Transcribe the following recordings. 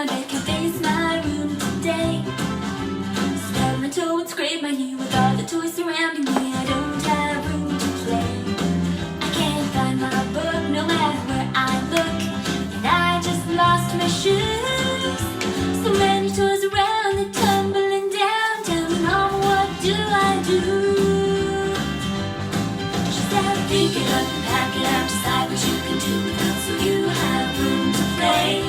my neck and face my room today. Stub my toe and scrape my knee with all the toys surrounding me. I don't have room to play. I can't find my book no matter where I look, and I just lost my shoes. So many toys around, they're tumbling down. Tell me, Mama, what do I do? She said, pick it up and pack it out, decide what you can do with it so you have room to play.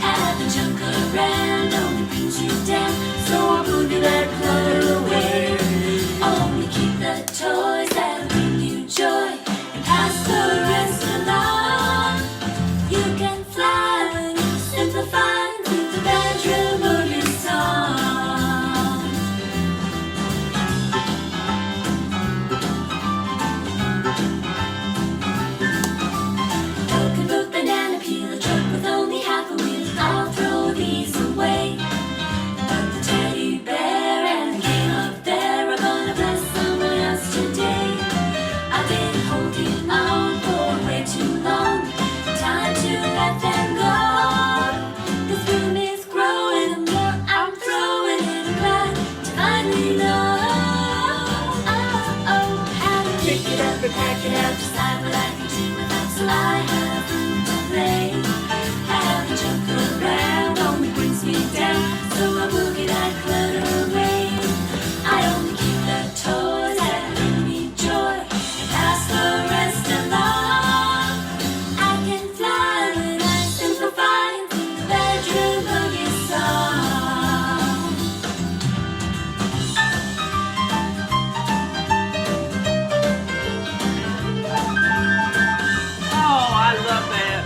Having junk around only brings you down, so I'll boogie that clutter away. Only keep the toys that'll bring you joy and pass the rest along. You can fly when you simplify and sing the bedroom boogie song. Broken book, banana peel, a truck with only half a wheel. I'll throw these away. But the teddy bear and the game up there are gonna bless someone else today. I've been holding on for way too long. Time to let them go. This room is growing, and more I'm throwing it. I'm glad to finally know. How to pick it up and pack it out, decide what I can do without, so I have room to play. Having junk around only brings me down, so I boogie that clutter away. I only keep the toys that bring me joy and pass the rest along. I can fly when I simplify and sing the bedroom boogie song. Oh, I love that.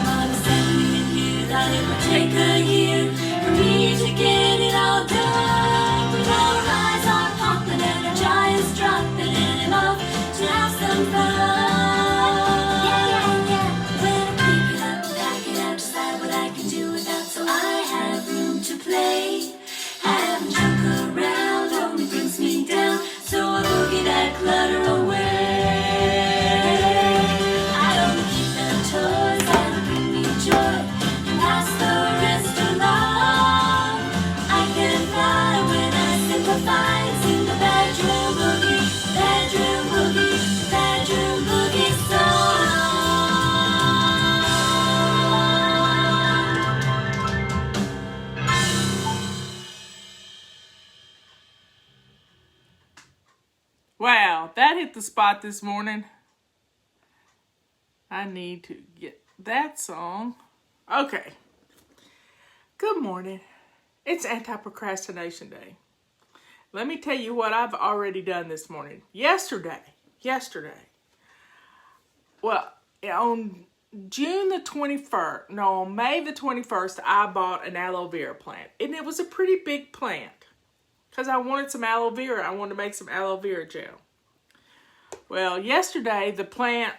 Mama sent me in here that it would take a year for me to get it all done. But our eyes are popping and our giants dropping, and I'm off to have some fun. When I pick it up, pack it out, decide what I can do without, so I have room to play. Having junk around only brings me down, so I boogie that clutter away. I only keep the toys that'll bring me joy and pass the rest along. I can fly when I simplify and sing the bedroom boogie song. Wow, that hit the spot this morning. I need to get that song. Okay. Good morning. It's anti-procrastination day. Let me tell you what I've already done this morning. Yesterday. Well, on May the 21st, I bought an aloe vera plant. And it was a pretty big plant. Because I wanted some aloe vera. I wanted to make some aloe vera gel. Well, yesterday, the plant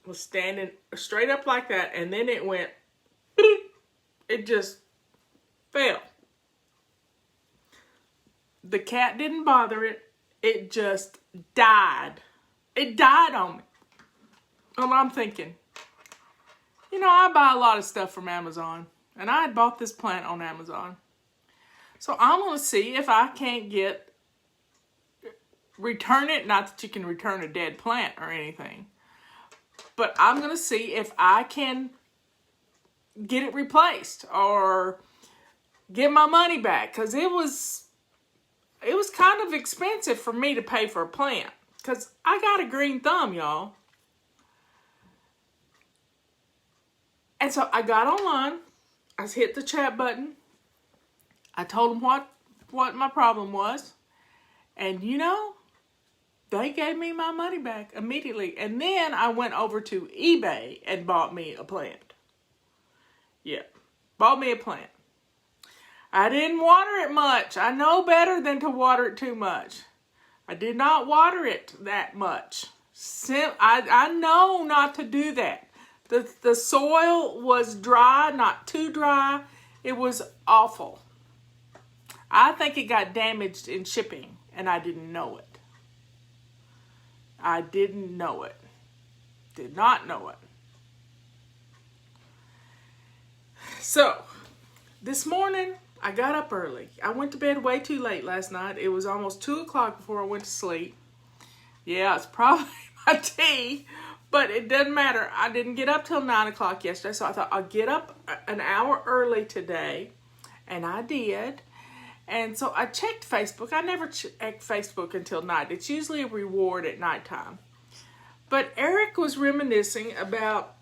was standing straight up like that. And then it went, boop, it just fell. The cat didn't bother it. It just died. It died on me. And I'm thinking, I buy a lot of stuff from Amazon. And I had bought this plant on Amazon. So I'm going to see if I can't return it. Not that you can return a dead plant or anything. But I'm going to see if I can get it replaced or get my money back. Because it was kind of expensive for me to pay for a plant. Because I got a green thumb, y'all. And so I got online. I hit the chat button. I told them what my problem was. And they gave me my money back immediately. And then I went over to eBay and bought me a plant. Yeah, bought me a plant. I didn't water it much. I know better than to water it too much. I did not water it that much. I know not to do that. The soil was dry, not too dry. It was awful. I think it got damaged in shipping. and I didn't know it. I didn't know it. Did not know it. So, this morning, I got up early. I went to bed way too late last night. It was almost 2 o'clock before I went to sleep. Yeah, it's probably my tea, but it doesn't matter. I didn't get up till 9 o'clock yesterday, so I thought I'll get up an hour early today, and I did. And so I checked Facebook. I never check Facebook until night. It's usually a reward at nighttime. But Eric was reminiscing about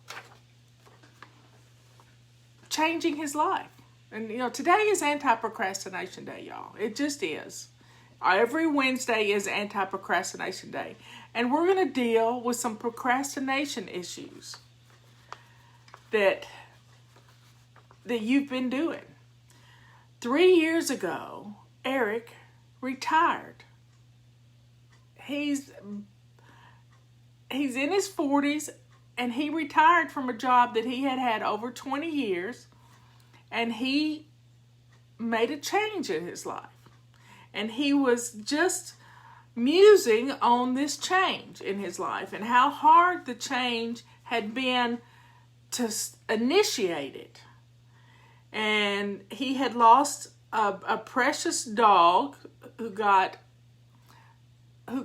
changing his life. And, today is anti-procrastination day, y'all. It just is. Every Wednesday is anti-procrastination day. And we're going to deal with some procrastination issues that you've been doing. 3 years ago, Eric retired. He's in his 40s, and he retired from a job that he had had over 20 years, and he made a change in his life. And he was just musing on this change in his life and how hard the change had been to initiate it. And he had lost a precious dog who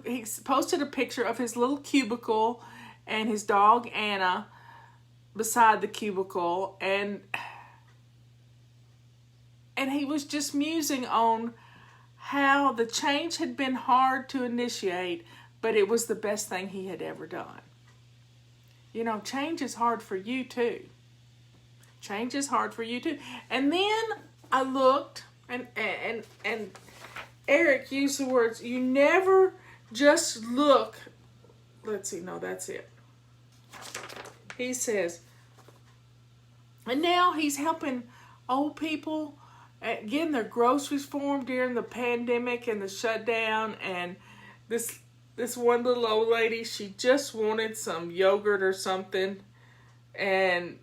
he posted a picture of his little cubicle and his dog Anna beside the cubicle, and he was just musing on how the change had been hard to initiate, but it was the best thing he had ever done. Change is hard for you too. Change is hard for you too. And then I looked, and Eric used the words, you never just look. Let's see, no, that's it. He says, and now he's helping old people getting their groceries for them during the pandemic and the shutdown. And this one little old lady, she just wanted some yogurt or something, and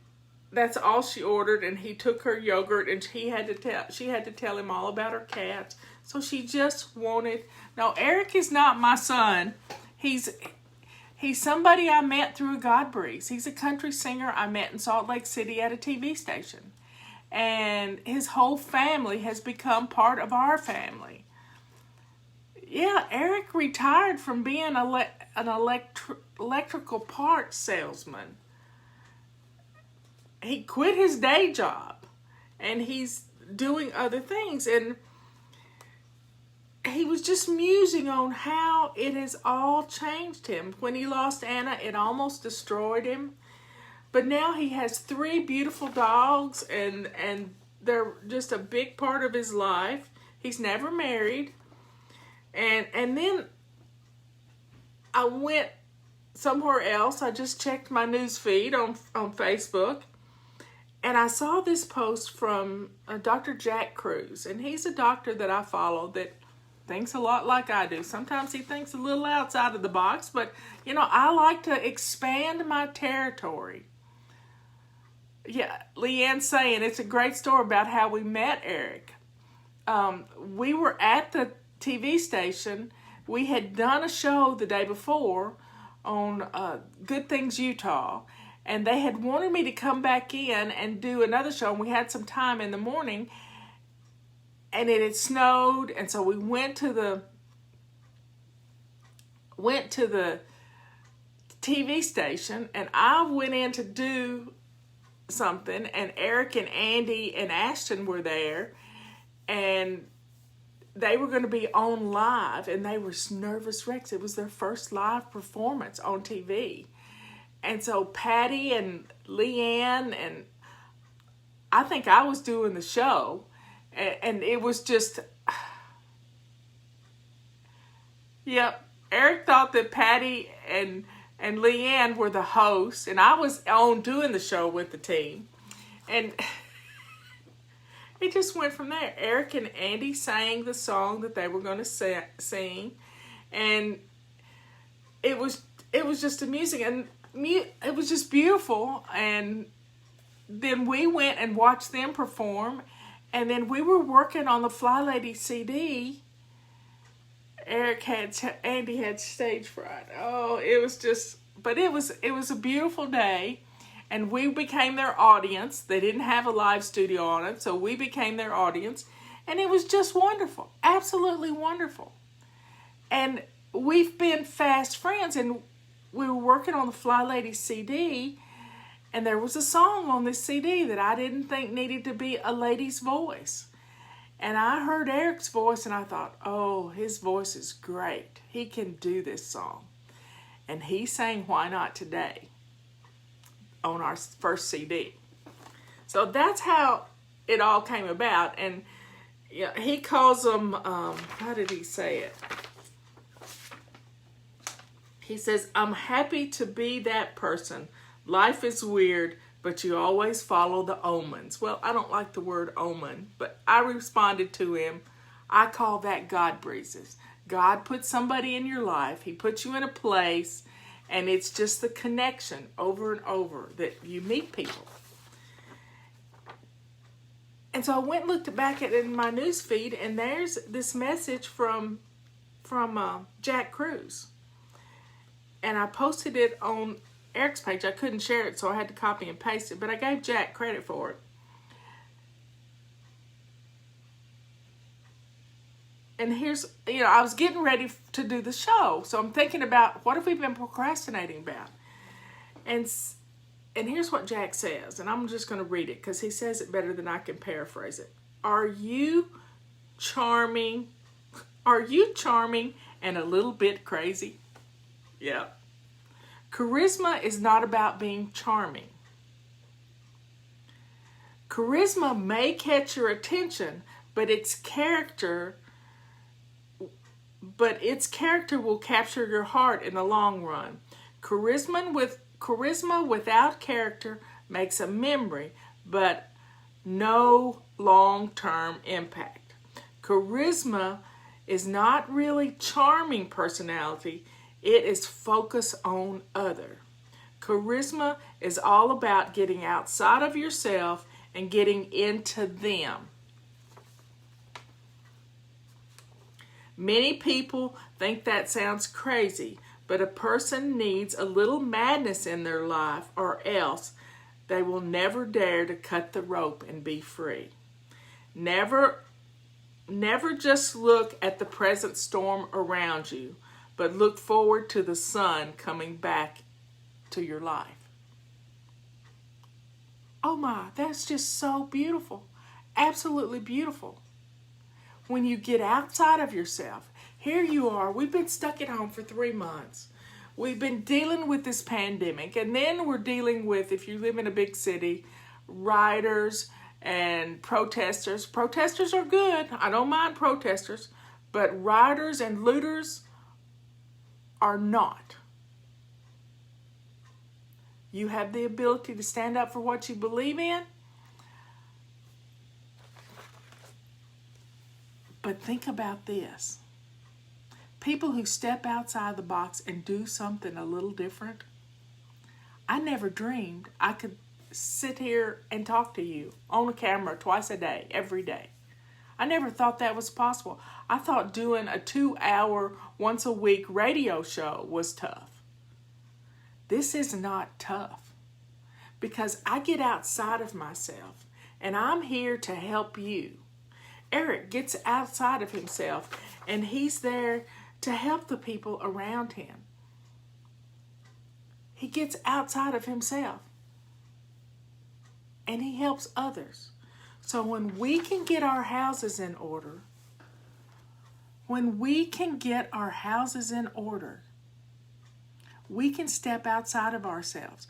that's all she ordered. And he took her yogurt, and she had to tell him all about her cats. So she just wanted. Now, Eric is not my son. He's somebody I met through a God Breeze. He's a country singer I met in Salt Lake City at a TV station. And his whole family has become part of our family. Yeah, Eric retired from being an electrical parts salesman. He quit his day job, and he's doing other things. And he was just musing on how it has all changed him. When he lost Anna, it almost destroyed him. But now he has 3 beautiful dogs, and they're just a big part of his life. He's never married. And then I went somewhere else. I just checked my news feed on Facebook, and I saw this post from Dr. Jack Cruz. And he's a doctor that I follow that thinks a lot like I do. Sometimes he thinks a little outside of the box, but, I like to expand my territory. Yeah, Leanne's saying it's a great story about how we met Eric. We were at the TV station. We had done a show the day before on Good Things Utah, and they had wanted me to come back in and do another show, and we had some time in the morning, and it had snowed, and so we went to the TV station, and I went in to do something, and Eric and Andy and Ashton were there, and they were going to be on live, and they were nervous wrecks. It was their first live performance on TV. And so Patty and Leanne, and I think I was doing the show, and it was just, yep, Eric thought that Patty and Leanne were the hosts, and I was on doing the show with the team. And it just went from there. Eric and Andy sang the song that they were going to sing, and it was just amusing, and it was just beautiful. And then we went and watched them perform, and then we were working on the Fly Lady CD, Andy had stage fright. Oh, it was just, but it was a beautiful day, and we became their audience. They didn't have a live studio on it, so we became their audience, and it was just wonderful, absolutely wonderful. And we've been fast friends, and we were working on the Fly Lady CD, and there was a song on this CD that I didn't think needed to be a lady's voice. And I heard Eric's voice and I thought, oh, his voice is great. He can do this song. And he sang Why Not Today on our first CD. So that's how it all came about. And yeah, he calls them, how did he say it? He says, I'm happy to be that person. Life is weird, but you always follow the omens. Well, I don't like the word omen, but I responded to him. I call that God breezes. God puts somebody in your life. He puts you in a place, and it's just the connection over and over that you meet people. And so I went and looked back at it in my news feed, and there's this message from Jack Cruz. And I posted it on Eric's page. I couldn't share it, so I had to copy and paste it, but I gave Jack credit for it. And here's, I was getting ready to do the show, so I'm thinking about what have we been procrastinating about? And here's what Jack says, and I'm just going to read it because he says it better than I can paraphrase it. Are you charming and a little bit crazy? Yeah. Charisma is not about being charming. Charisma may catch your attention, but its character will capture your heart in the long run. Charisma without character makes a memory, but no long-term impact. Charisma is not really charming personality. It is focus on other. Charisma is all about getting outside of yourself and getting into them. Many people think that sounds crazy, but a person needs a little madness in their life or else they will never dare to cut the rope and be free. Never just look at the present storm around you, but look forward to the sun coming back to your life. Oh my, that's just so beautiful. Absolutely beautiful. When you get outside of yourself, here you are, we've been stuck at home for 3 months. We've been dealing with this pandemic, and then we're dealing with, if you live in a big city, rioters and protesters. Protesters are good. I don't mind protesters, but rioters and looters are not. You have the ability to stand up for what you believe in, but think about this. People who step outside the box and do something a little different. I never dreamed I could sit here and talk to you on a camera twice a day, every day. I never thought that was possible. I thought doing a 2-hour, once a week radio show was tough. This is not tough because I get outside of myself and I'm here to help you. Eric gets outside of himself and he's there to help the people around him. He gets outside of himself and he helps others. So when we can get our houses in order, we can step outside of ourselves.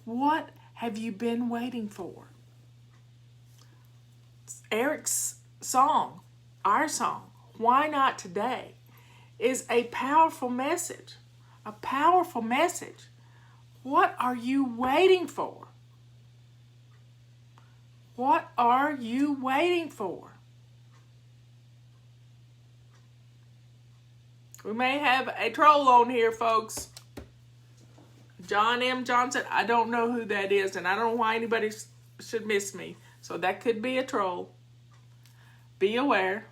What have you been waiting for? Eric's song, our song, Why Not Today, is a powerful message. A powerful message. What are you waiting for? What are you waiting for? We may have a troll on here, folks. John M. Johnson, I don't know who that is, and I don't know why anybody should miss me. So that could be a troll. Be aware.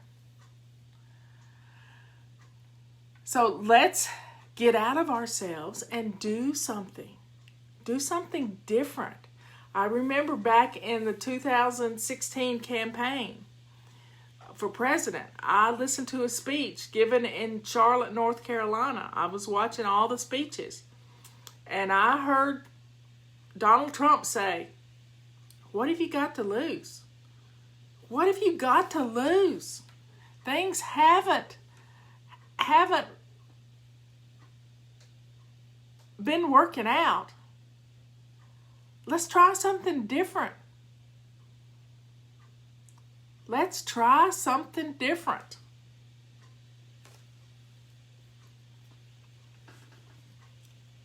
So let's get out of ourselves and do something. Do something different. I remember back in the 2016 campaign for president, I listened to a speech given in Charlotte, North Carolina. I was watching all the speeches, and I heard Donald Trump say, "What have you got to lose? What have you got to lose? Things haven't been working out. Let's try something different. Let's try something different."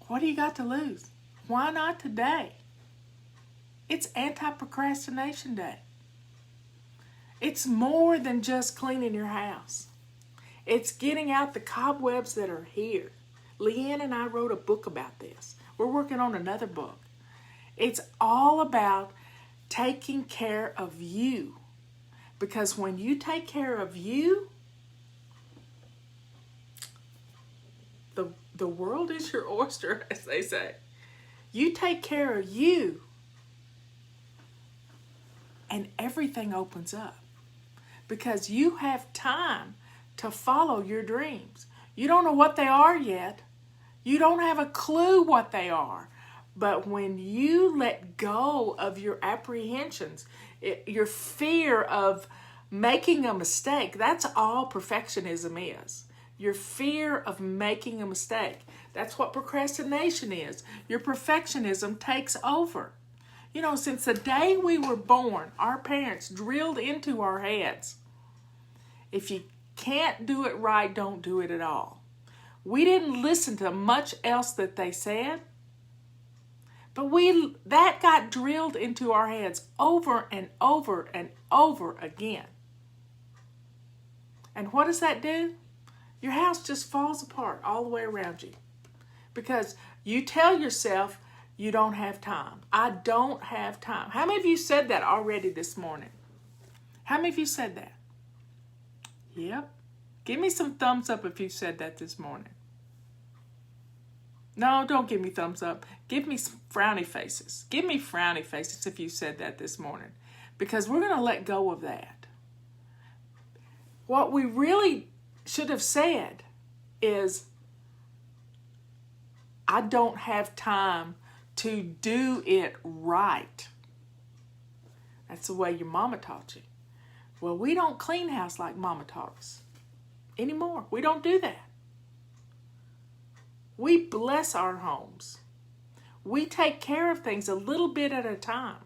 What do you got to lose? Why not today? It's anti-procrastination day. It's more than just cleaning your house. It's getting out the cobwebs that are here. Leanne and I wrote a book about this. We're working on another book. It's all about taking care of you. Because when you take care of you, the world is your oyster, as they say. You take care of you, and everything opens up. Because you have time to follow your dreams. You don't know what they are yet. You don't have a clue what they are. But when you let go of your apprehensions, your fear of making a mistake, that's all perfectionism is. Your fear of making a mistake. That's what procrastination is. Your perfectionism takes over. You know, since the day we were born, our parents drilled into our heads, if you can't do it right, don't do it at all. We didn't listen to much else that they said, but that got drilled into our heads over and over and over again. And what does that do? Your house just falls apart all the way around you. Because you tell yourself you don't have time. I don't have time. How many of you said that already this morning? How many of you said that? Yep. Give me some thumbs up if you said that this morning. No, don't give me thumbs up. Give me some frowny faces. Give me frowny faces if you said that this morning. Because we're going to let go of that. What we really should have said is, I don't have time to do it right. That's the way your mama taught you. Well, we don't clean house like mama taught us anymore. We don't do that. We bless our homes. We take care of things a little bit at a time.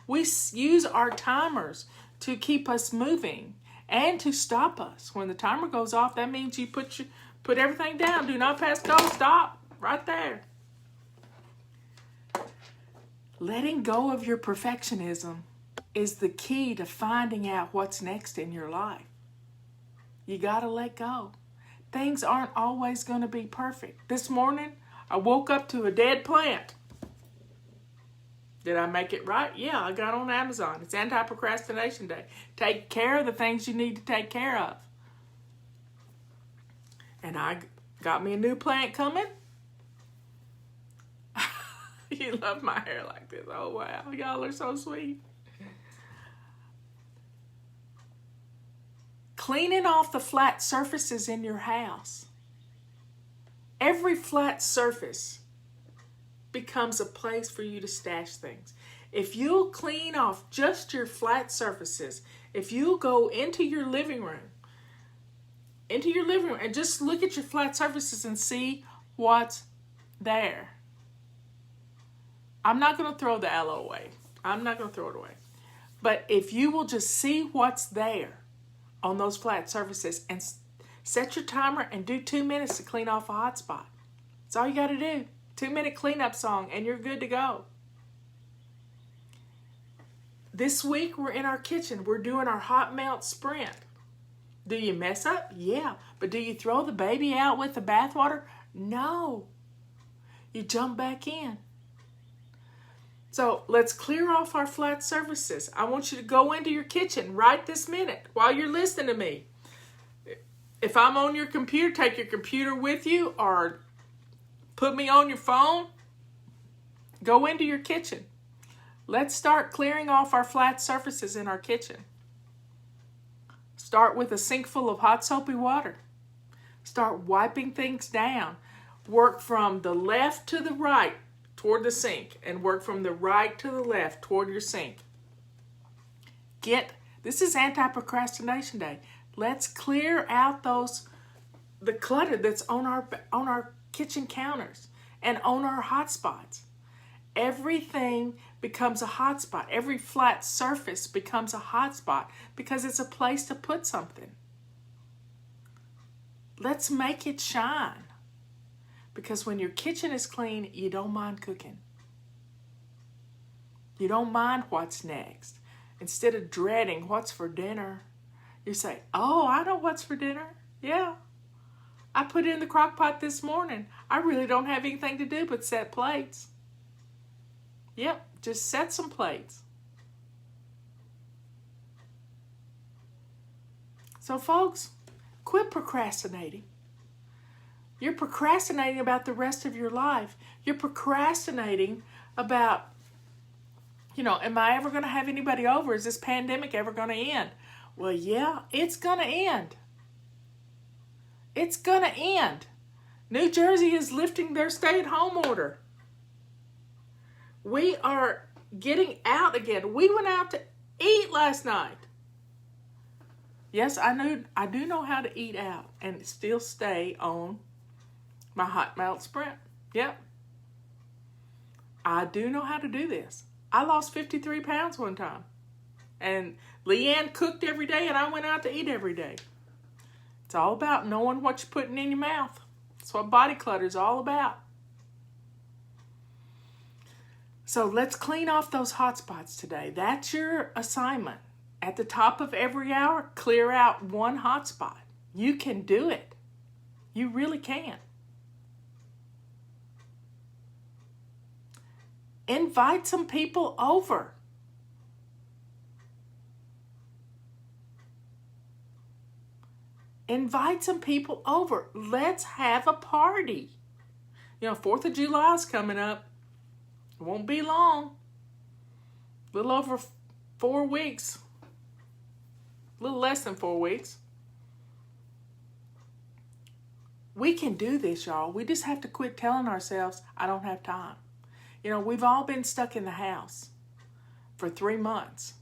We use our timers to keep us moving and to stop us. When the timer goes off, that means you put everything down. Do not pass go. Stop. Right there. Letting go of your perfectionism is the key to finding out what's next in your life. You got to let go. Things aren't always going to be perfect. This morning, I woke up to a dead plant. Did I make it right? Yeah, I got on Amazon. It's anti-procrastination day. Take care of the things you need to take care of. And I got me a new plant coming. You love my hair like this. Oh, wow. Y'all are so sweet. Cleaning off the flat surfaces in your house. Every flat surface becomes a place for you to stash things. If you'll clean off just your flat surfaces, if you go into your living room and just look at your flat surfaces and see what's there. I'm not going to throw the aloe away. I'm not going to throw it away. But if you will just see what's there on those flat surfaces and set your timer and do 2 minutes to clean off a hot spot. That's all you got to do. 2-minute cleanup song and you're good to go. This week we're in our kitchen. We're doing our hot melt sprint. Do you mess up? Yeah. But do you throw the baby out with the bathwater? No. You jump back in. So let's clear off our flat surfaces. I want you to go into your kitchen right this minute while you're listening to me. if I'm on your computer, take your computer with you or put me on your phone. Go into your kitchen. Let's start clearing off our flat surfaces in our kitchen. Start with a sink full of hot soapy water. Start wiping things down. Work from the left to the right toward the sink and work from the right to the left toward your sink. This is anti-procrastination day. Let's clear out the clutter that's on our kitchen counters and on our hot spots. Everything becomes a hot spot. Every flat surface becomes a hot spot because it's a place to put something. Let's make it shine. Because when your kitchen is clean, you don't mind cooking. You don't mind what's next. Instead of dreading what's for dinner, you say, oh, I know what's for dinner. Yeah. I put it in the crock pot this morning. I really don't have anything to do but set plates. Yep, just set some plates. So folks, quit procrastinating. You're procrastinating about the rest of your life. You're procrastinating about, am I ever going to have anybody over? Is this pandemic ever going to end? Well, yeah, it's going to end. It's going to end. New Jersey is lifting their stay-at-home order. We are getting out again. We went out to eat last night. Yes, I do know how to eat out and still stay on my hot melt sprint. Yep. I do know how to do this. I lost 53 pounds one time. And Leanne cooked every day and I went out to eat every day. It's all about knowing what you're putting in your mouth. That's what body clutter is all about. So let's clean off those hot spots today. That's your assignment. At the top of every hour, clear out one hot spot. You can do it. You really can. Invite some people over. Invite some people over. Let's have a party. 4th of July is coming up. It won't be long. A little over 4 weeks. A little less than 4 weeks. We can do this, y'all. We just have to quit telling ourselves, I don't have time. We've all been stuck in the house for 3 months.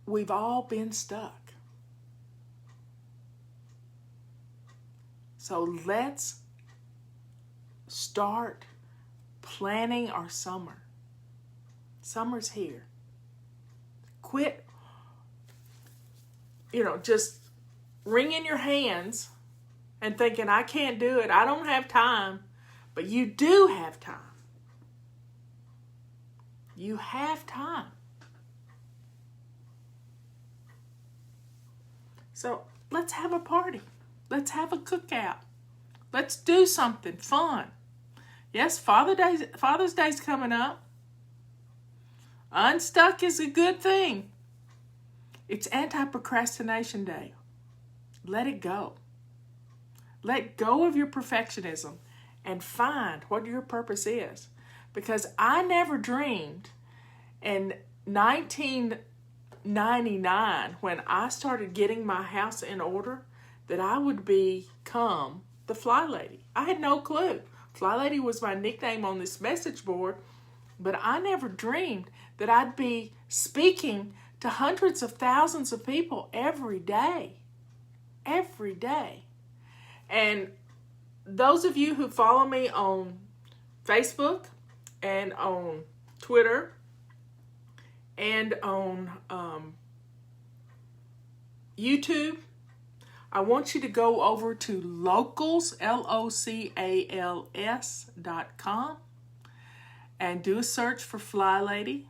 We've all been stuck. So let's start planning our summer. Summer's here. Quit, just wringing your hands and thinking, I can't do it. I don't have time. But you do have time. You have time. So let's have a party. Let's have a cookout. Let's do something fun. Yes, Father's Day's coming up. Unstuck is a good thing. It's anti-procrastination day. Let it go. Let go of your perfectionism and find what your purpose is. Because I never dreamed in 1999, when I started getting my house in order, that I would become the Fly Lady. I had no clue. Fly Lady was my nickname on this message board, but I never dreamed that I'd be speaking to hundreds of thousands of people every day. Every day. And those of you who follow me on Facebook and on Twitter and on YouTube, I want you to go over to locals, LOCALS.com, and do a search for Fly Lady.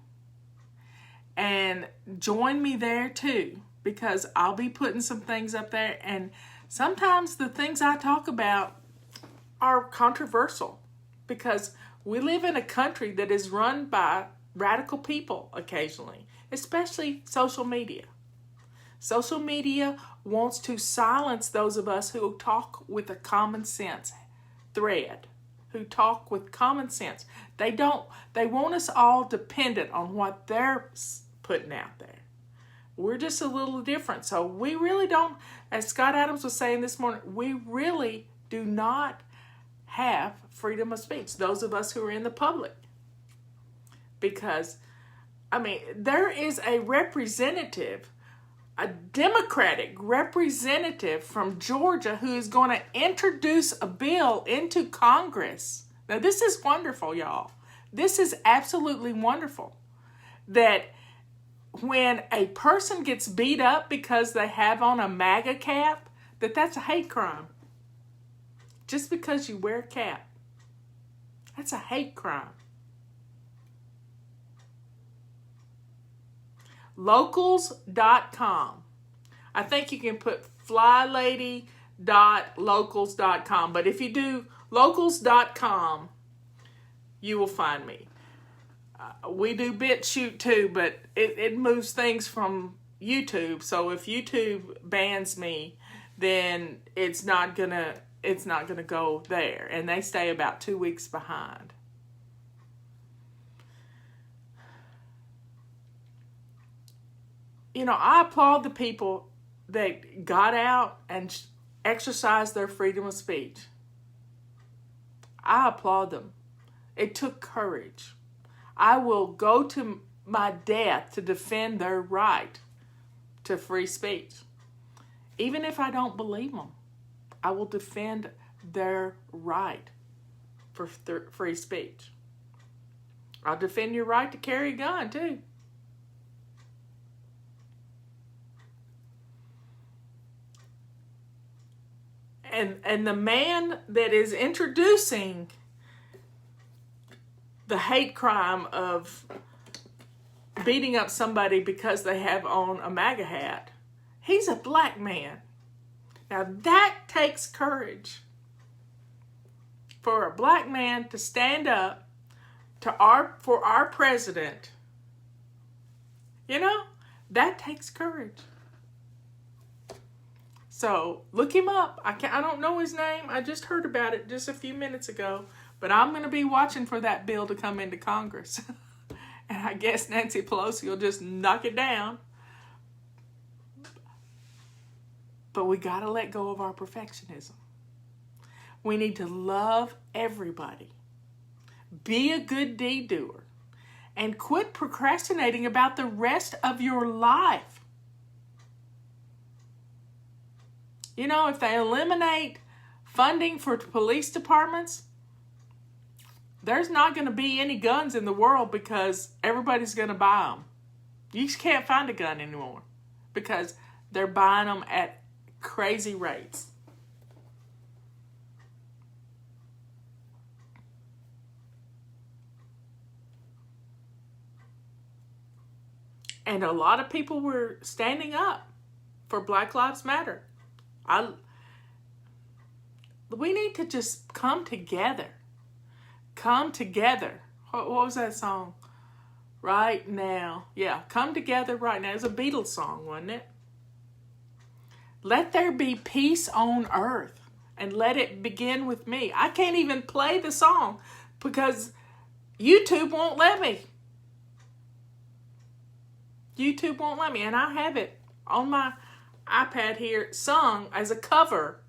And join me there too, because I'll be putting some things up there. And sometimes the things I talk about are controversial, because we live in a country that is run by radical people occasionally, especially social media. Social media wants to silence those of us who talk with a common sense thread, who talk with common sense. They want us all dependent on what they're putting out there. We're just a little different. So we really don't, as Scott Adams was saying this morning, we really do not have freedom of speech, those of us who are in the public. Because, there is a representative, a Democratic representative from Georgia who is going to introduce a bill into Congress. Now, this is wonderful, y'all. This is absolutely wonderful. That when a person gets beat up because they have on a MAGA cap, that's a hate crime. Just because you wear a cap. That's a hate crime. Locals.com. I think you can put flylady.locals.com, but if you do locals.com, you will find me. We do BitChute too, but it moves things from YouTube. So if YouTube bans me, then it's not gonna go there, and they stay about 2 weeks behind. I applaud the people that got out and exercised their freedom of speech. I applaud them. It took courage. I will go to my death to defend their right to free speech. Even if I don't believe them, I will defend their right for free speech. I'll defend your right to carry a gun, too. And the man that is introducing the hate crime of beating up somebody because they have on a MAGA hat, he's a black man. Now that takes courage for a black man to stand up for our president. That takes courage. So look him up. I don't know his name. I just heard about it just a few minutes ago. But I'm going to be watching for that bill to come into Congress. And I guess Nancy Pelosi will just knock it down. But we got to let go of our perfectionism. We need to love everybody. Be a good deed doer. And quit procrastinating about the rest of your life. If they eliminate funding for police departments, there's not going to be any guns in the world because everybody's going to buy them. You just can't find a gun anymore because they're buying them at crazy rates. And a lot of people were standing up for Black Lives Matter. We need to just come together. Come together. What was that song? Right now. Yeah, come together right now. It's a Beatles song, wasn't it? Let there be peace on earth. And let it begin with me. I can't even play the song because YouTube won't let me. YouTube won't let me. And I have it on my iPad here, sung as a cover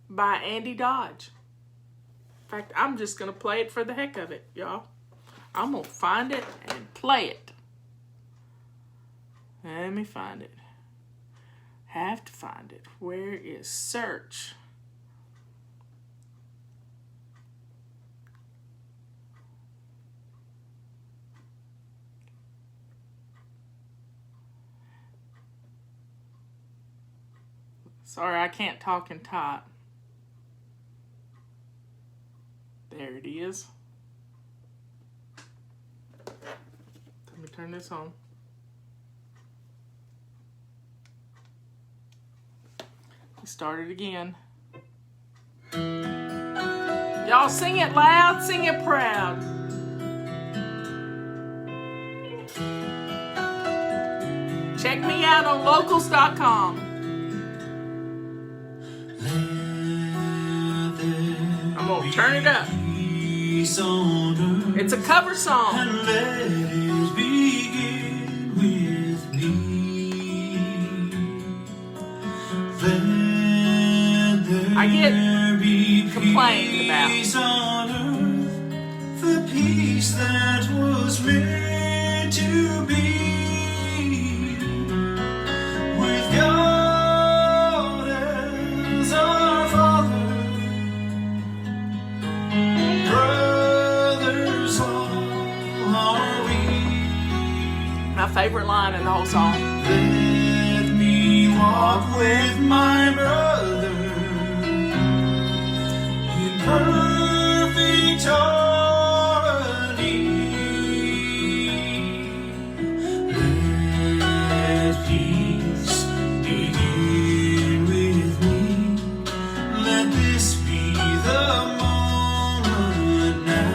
by Andy Dodge. In fact, I'm just going to play it for the heck of it, y'all. I'm going to find it and play it. Let me find it. Have to find it. Where is search? Sorry, I can't talk and type. There it is. Let me turn this on. Start it again. Y'all sing it loud, sing it proud. Check me out on locals.com. I'm going to turn it up. It's a cover song. And let it begin with me. I get complained about. Peace on earth, the peace that was meant to be. With God as our Father, brothers all are we. My favorite line in the whole song. Let me walk with my brother in perfect harmony. Let peace begin with me. Let this be the moment now.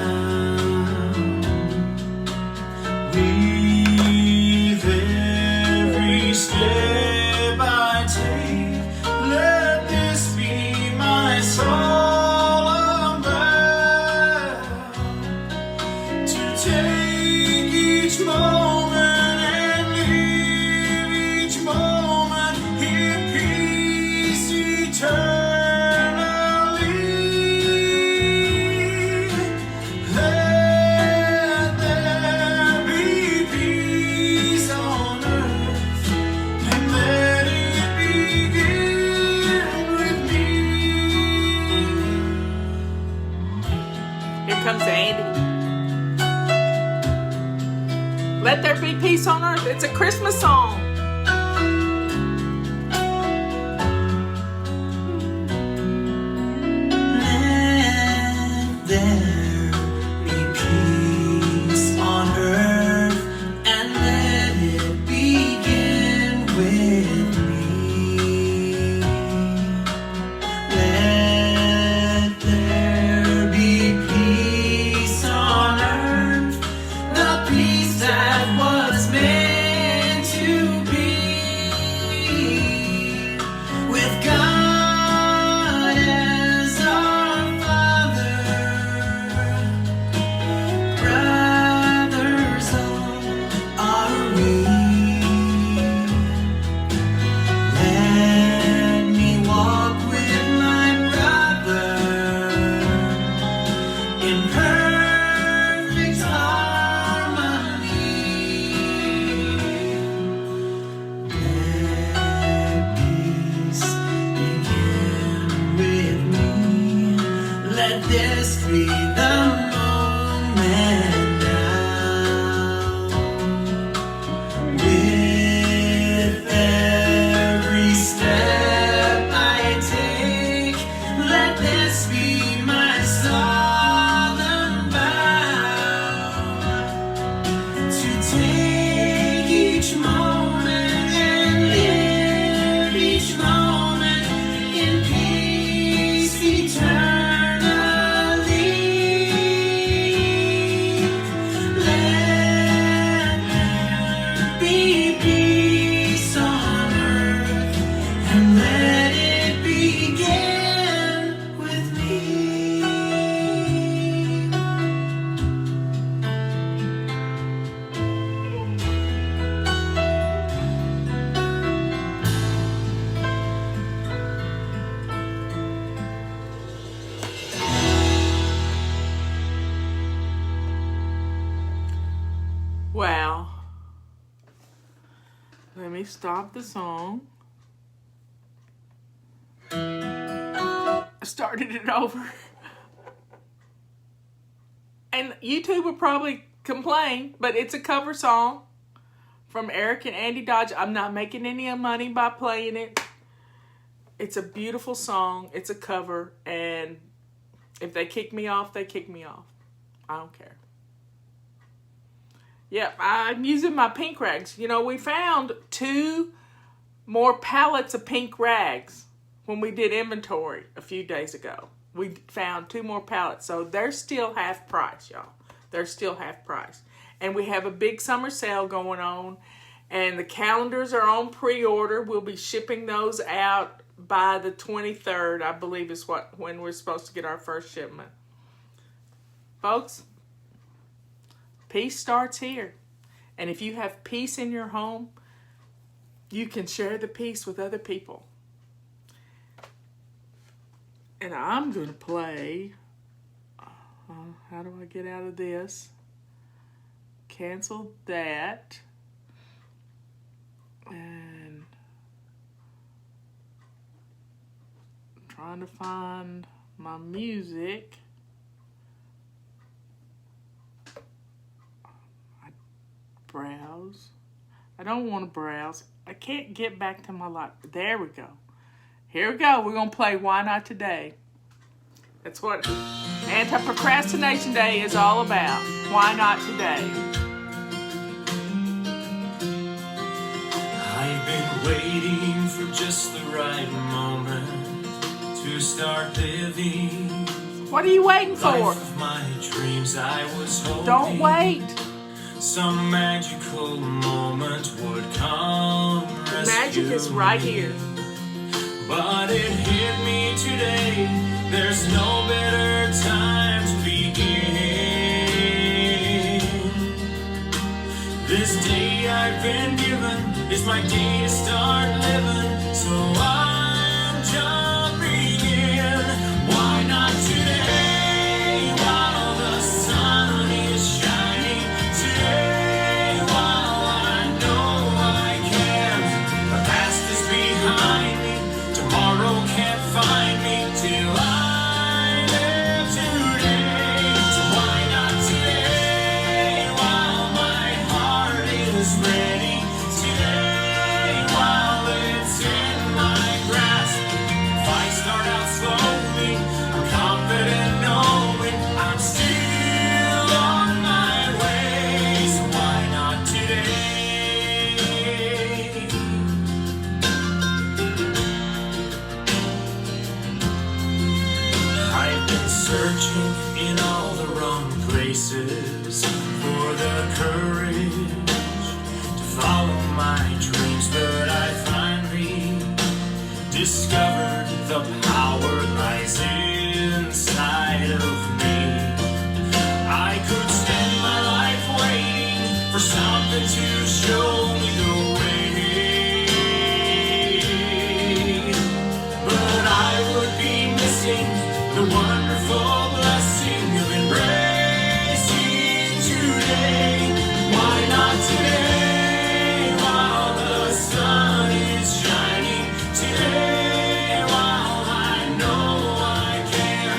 With every step I take, let this be my solemn vow to take each moment and live each moment in peace eternally. Let there be peace on earth, and let it begin with me. Here comes Andy. Let there be peace on earth. It's a Christmas song. Let there be peace on earth, and let it begin with me. Let there be peace on earth, the peace that was meant to be. With God as our Father, brothers all are we. Let me walk with my brother in perfect harmony. Let peace begin with me. Let this be the moment now. With every step I take, let this be my solemn vow to take each moment and live each moment in peace eternally. Let there be peace on earth, and let it begin with me. Wow. Let me stop the song. I started it over. And YouTube would probably complain, but it's a cover song from Eric and Andy Dodge. I'm not making any money by playing it. It's a beautiful song. It's a cover. And if they kick me off, they kick me off. I don't care. Yep, I'm using my pink rags. You know, we found 2 more pallets of pink rags when we did inventory a few days ago. We found 2 more pallets. So they're still half price, y'all. They're still half price. And we have a big summer sale going on. And the calendars are on pre-order. We'll be shipping those out by the 23rd, I believe is when we're supposed to get our first shipment. Folks, peace starts here. And if you have peace in your home, you can share the peace with other people. And I'm going to play, how do I get out of this? Cancel that. And I'm trying to find my music. I browse. I don't want to browse. I can't get back to my life. There we go. Here we go. We're going to play Why Not Today. That's what Anti-Procrastination Day is all about. Why not today? I've been waiting for just the right moment to start living. What are you waiting for? Life of my dreams I was hoping. Don't wait. Some magical moment would come rescue Magic is right here. But it hit me today. There's no better time to begin. This day I've been given is my day to start living. So I'm jumping in. Why not today while the sun is shining? Today while I know I can. The past is behind me. Tomorrow can't find me till I live today. So why not today while my heart is ready? Today while it's in my grasp. If I start out slowly, I'm confident knowing I'm still on my way. So why not today? I've been searching in all the wrong places for the courage to follow my dreams, but I finally discovered the power lies inside of me. I could spend my life waiting for something to show me the way, but I would be missing the wonderful blessing of embracing today. Why not today while the sun is shining? Today while I know I can.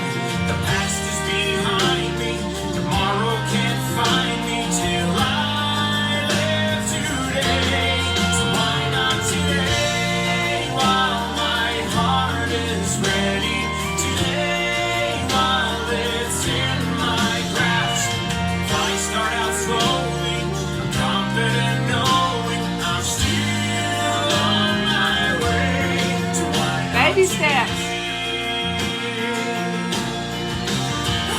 The past is behind me. Tomorrow can't find me till I live today. So why not today while my heart is ready? Today while it's in my grasp. If I start out slowly, I'm confident knowing I'm still on my way. So why not Baby steps.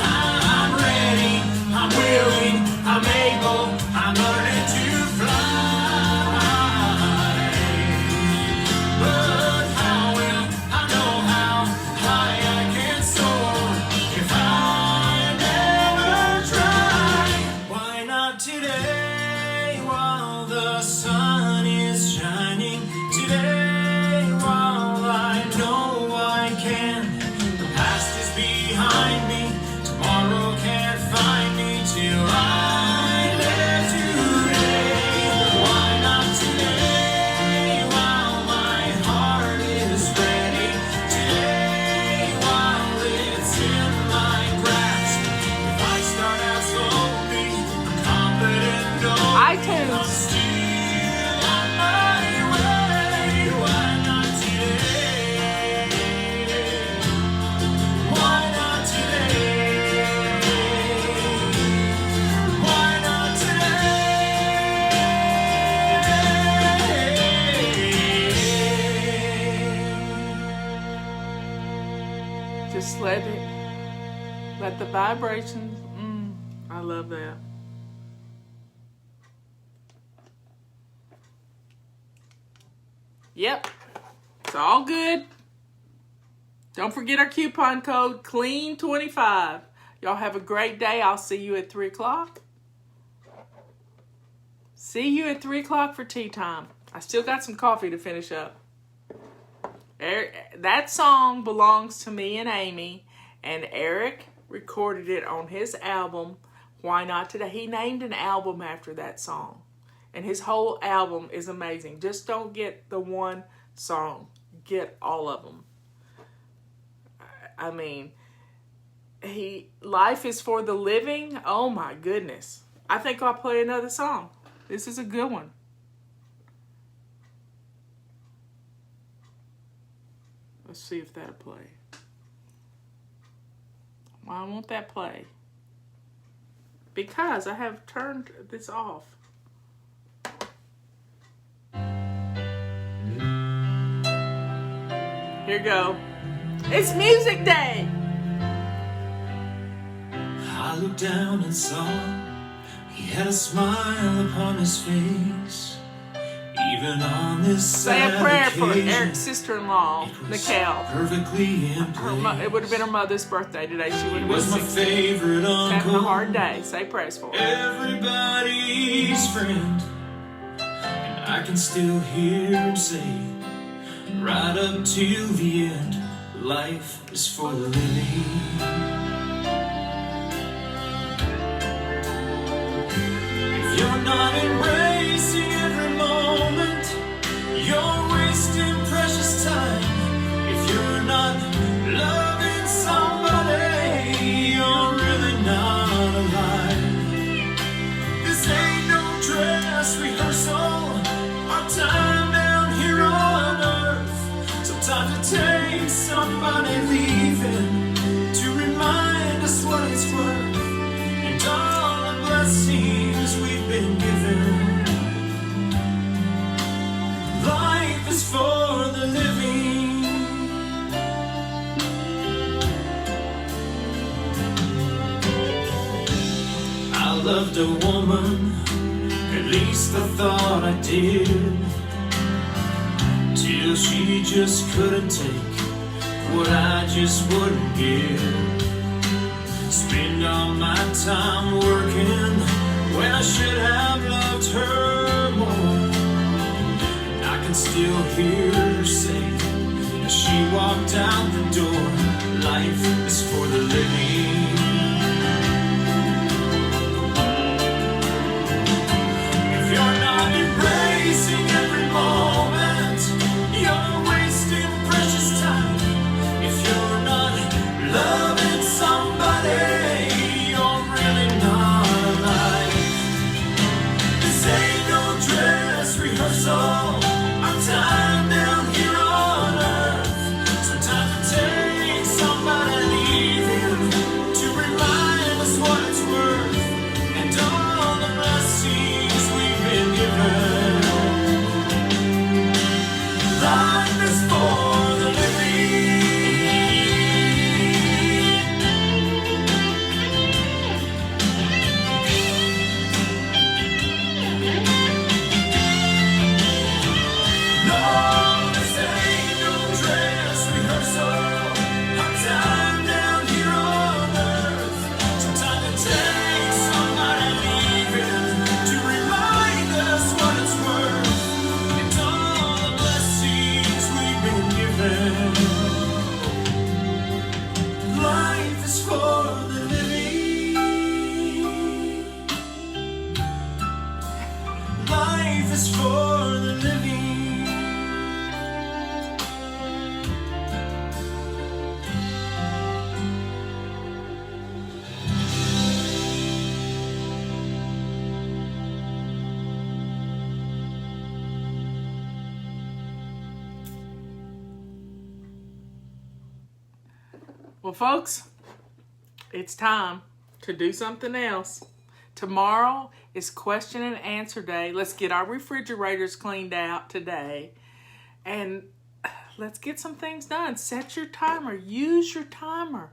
I'm ready, I'm willing, I'm able, I'm learning to fly. But how will I know how high I can soar if I never try? Why not today while the sun is shining? Today while I know I can. The past is behind me. Tomorrow can't find me till I live today. Why not today while my heart is ready? Today while it's in my grasp. If I start out slowly, I'm confident knowing I'm iTunes. still on my way. Why not today? Why not today? Why not today? Just let the vibrations, I love that. Yep. It's all good. Don't forget our coupon code, CLEAN25. Y'all have a great day. I'll see you at 3 o'clock. See you at 3 o'clock for tea time. I still got some coffee to finish up. That song belongs to me and Amy, and Eric recorded it on his album, Why Not Today. He named an album after that song, and his whole album is amazing. Just don't get the one song. Get all of them. I mean, Life is for the Living. Oh my goodness. I think I'll play another song. This is a good one. Let's see if that'll play. Why won't that play? Because I have turned this off. Here you go. It's music day. I looked down and saw he had a smile upon his face. Even on this Say a prayer for Eric's sister-in-law, Nicole. Perfectly in It would have been her mother's birthday today. She would have been was my 16. favorite uncle. Having a hard day. Say prayers for her. Everybody's friend. And I can still hear him say, right up till the end, life is for the living. If you're not embracing every moment, you're wasting precious time. If you're not loving somebody, you're really not alive. This ain't no dress rehearsal, our time down here on earth. Sometimes it takes somebody leaving to remind us what it's worth, and all the blessings we've been given. Life is for the living. I loved a woman, at least I thought I did, till she just couldn't take what I just wouldn't give. Spend all my time working when I should have loved her more. And I can still hear her say as she walked out the door, life is for the living. If you're not embracing every moment, you're wasting precious time. If you're not loving somebody, you're really not alive. This ain't no dress rehearsal, our time down here on earth. Sometimes it takes somebody leaving to remind us what it's worth, and all the blessings we've been given. Life is for the living. No, this ain't no dress rehearsal, our time down here on earth. Sometimes it takes somebody leaving to remind us what it's worth, and all the blessings we've been given. Life is for the living. Life is for the living. Well, folks, it's time to do something else. Tomorrow is question and answer day. Let's get our refrigerators cleaned out today. And let's get some things done. Set your timer. Use your timer.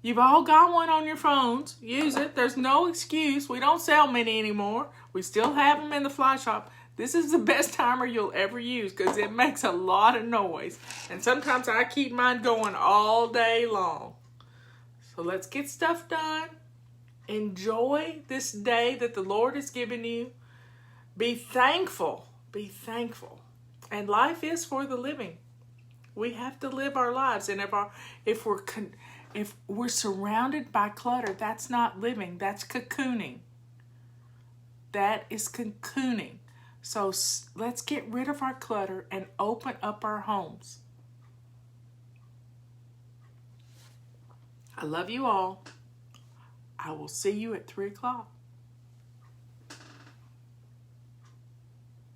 You've all got one on your phones. Use it. There's no excuse. We don't sell many anymore. We still have them in the fly shop. This is the best timer you'll ever use because it makes a lot of noise. And sometimes I keep mine going all day long. So let's get stuff done. Enjoy this day that the Lord has given you. Be thankful. Be thankful. And life is for the living. We have to live our lives. And if we're surrounded by clutter, that's not living. That's cocooning. That is cocooning. So let's get rid of our clutter and open up our homes. I love you all. I will see you at 3 o'clock.